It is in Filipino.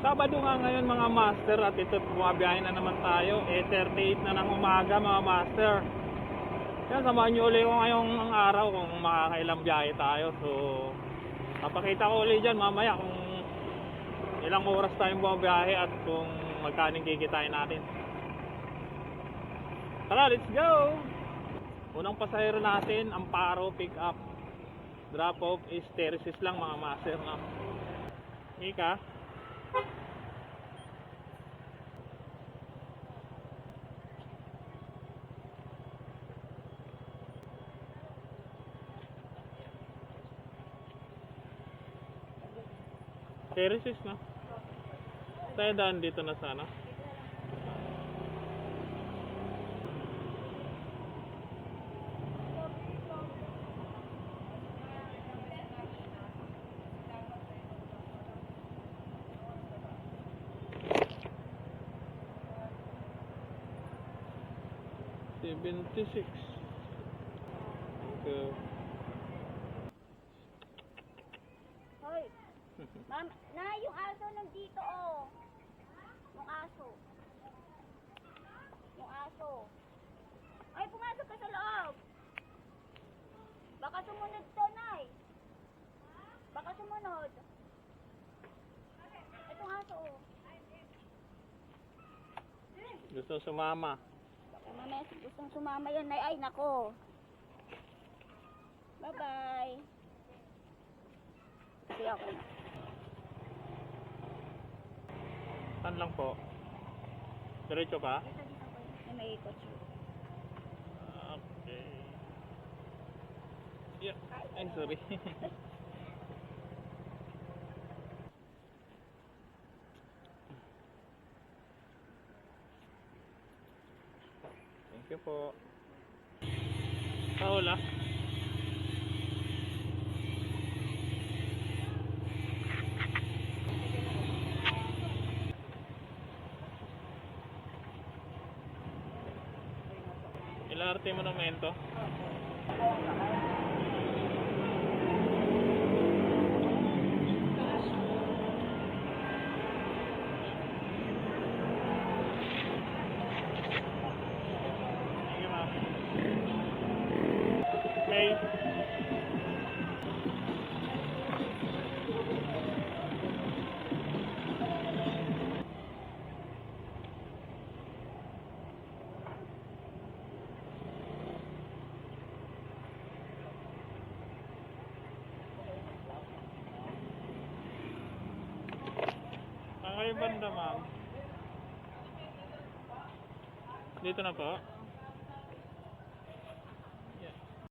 Sabado nga ngayon mga master at ito bumabiyahe na naman tayo. 8:38 na ng umaga mga master. Yan, samahan nyo ulit ko ngayong araw kung makakailang biyahe tayo. So, papakita ko ulit dyan mamaya kung ilang oras tayong bumabiyahe at kung magkaning kikitain natin. Tara, let's go! Unang pasahero natin, Amparo pick up. Drop off is terraces lang mga master na. Ika. Terraces na. Tayo daan dito na sana. $76. Okay. Hoy, ma'am, na yung aso nandito oh. Yung aso. Yung aso. Ay, pumasok ka sa loob. Baka sumunod to, Nay. Baka sumunod. Itong aso oh. Gusto sumama. Baka mamaya gustong sumama yun, Nay. Ay, nako. Bye-bye. Sige ako na. Saan lang po? Diretso pa? Ito dito ko. May ikot siya. Okay. Yeah. Ay, sorry. Thank you po. Paula. LRT Monumento. Sige ma'am. Okay. Ang kayo banda ma'am? Dito na po.